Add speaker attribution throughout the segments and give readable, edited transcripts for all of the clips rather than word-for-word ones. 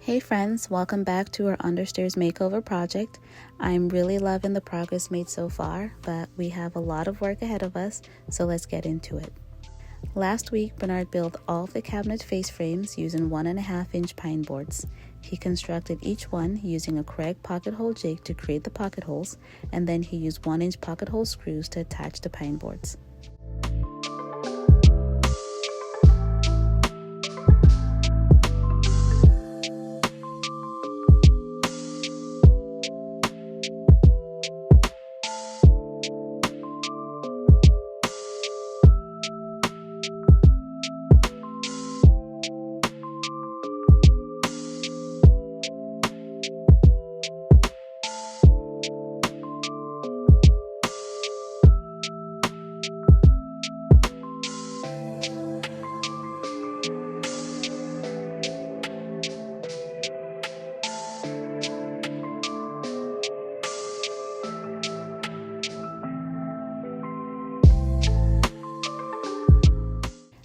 Speaker 1: Hey friends, welcome back to our understairs makeover project. I'm really loving the progress made so far, but we have a lot of work ahead of us, so let's get into it. Last week, Bernard built all of the cabinet face frames using 1.5-inch pine boards. He constructed each one using a Craig pocket hole jig to create the pocket holes, and then he used 1-inch pocket hole screws to attach the pine boards.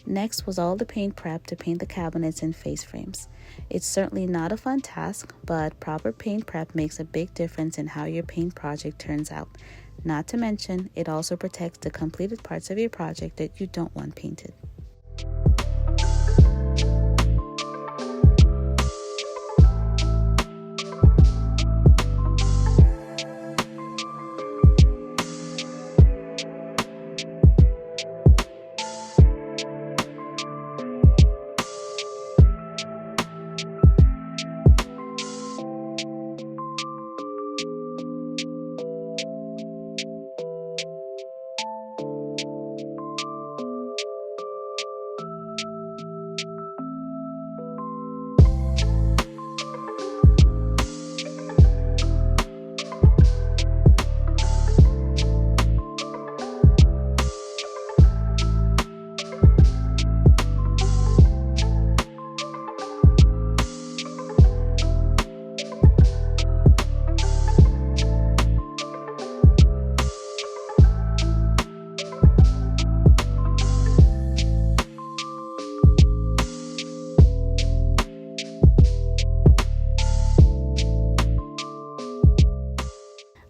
Speaker 1: Next was all the paint prep to paint the cabinets and face frames. It's certainly not a fun task, but proper paint prep makes a big difference in how your paint project turns out. Not to mention, it also protects the completed parts of your project that you don't want painted.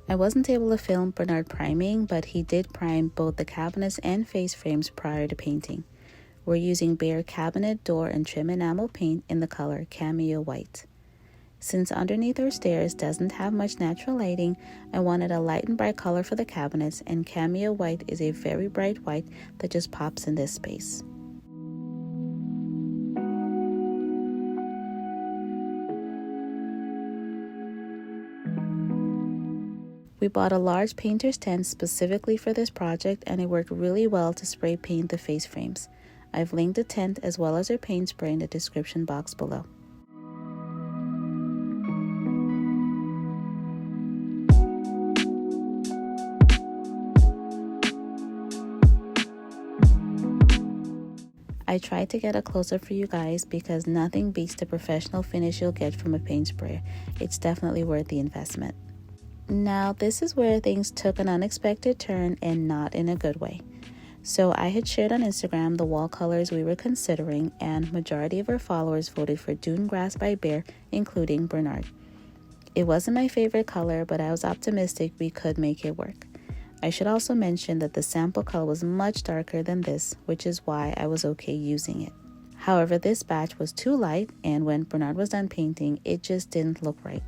Speaker 1: I wasn't able to film Bernard priming, but he did prime both the cabinets and face frames prior to painting. We're using Behr cabinet, door, and trim enamel paint in the color Cameo White. Since underneath our stairs doesn't have much natural lighting, I wanted a light and bright color for the cabinets, and Cameo White is a very bright white that just pops in this space. We bought a large painter's tent specifically for this project, and it worked really well to spray paint the face frames. I've linked the tent as well as our paint spray in the description box below. I tried to get a close-up for you guys because nothing beats the professional finish you'll get from a paint sprayer. It's definitely worth the investment. Now, this is where things took an unexpected turn, and not in a good way. So I had shared on Instagram the wall colors we were considering, and majority of our followers voted for Dune Grass by Behr, including Bernard. It wasn't my favorite color, but I was optimistic we could make it work. I should also mention that the sample color was much darker than this, which is why I was okay using it. However, this batch was too light, and when Bernard was done painting, it just didn't look right.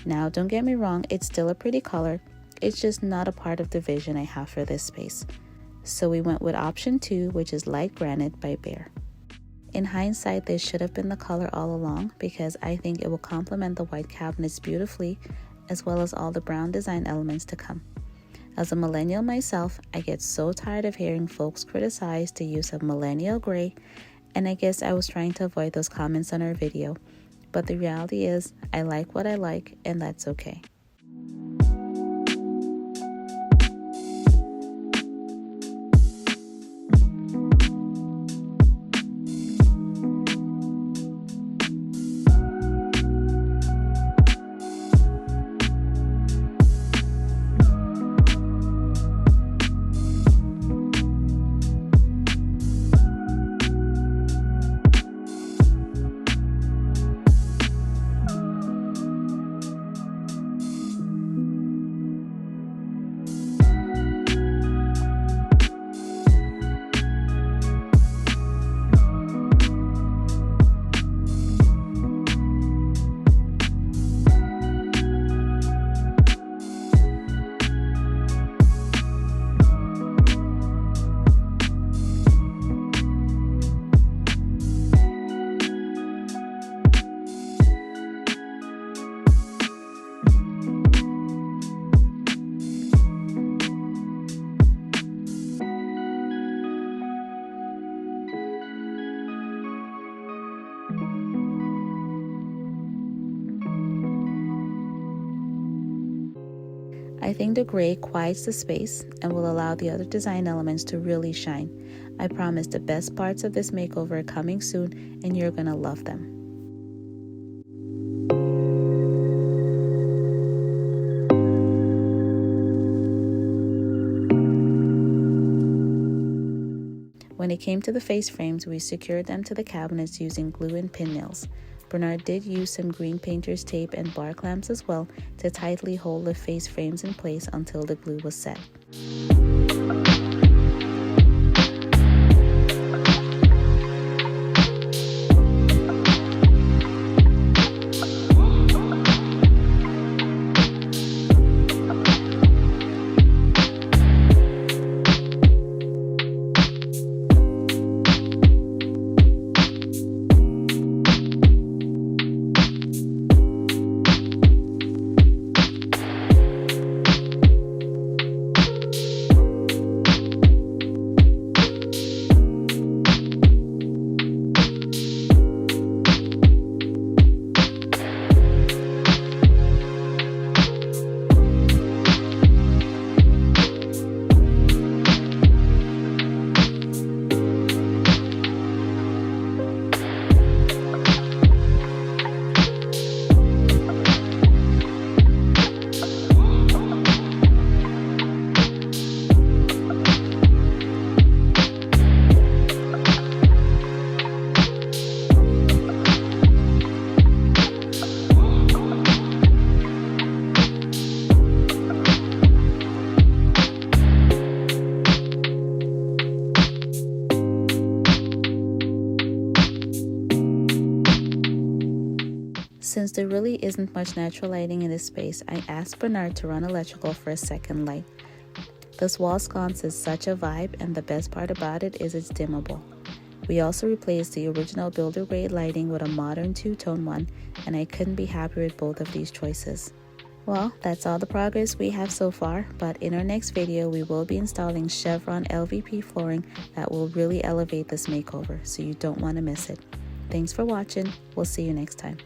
Speaker 1: Now, don't get me wrong, it's still a pretty color. It's just not a part of the vision I have for this space. So we went with option 2, which is Light Granite by Behr. In hindsight, this should have been the color all along because I think it will complement the white cabinets beautifully, as well as all the brown design elements to come. As a millennial myself, I get so tired of hearing folks criticize the use of millennial gray, and I guess I was trying to avoid those comments on our video. But the reality is, I like what I like, and that's okay. I think the gray quiets the space and will allow the other design elements to really shine. I promise the best parts of this makeover are coming soon and you're gonna love them. When it came to the face frames, we secured them to the cabinets using glue and pin nails. Bernard did use some green painter's tape and bar clamps as well to tightly hold the face frames in place until the glue was set. Since there really isn't much natural lighting in this space, I asked Bernard to run electrical for a second light. This wall sconce is such a vibe, and the best part about it is it's dimmable. We also replaced the original builder grade lighting with a modern two-tone one, and I couldn't be happier with both of these choices. Well, that's all the progress we have so far, but in our next video we will be installing chevron LVP flooring that will really elevate this makeover, so you don't want to miss it. Thanks for watching. We'll see you next time.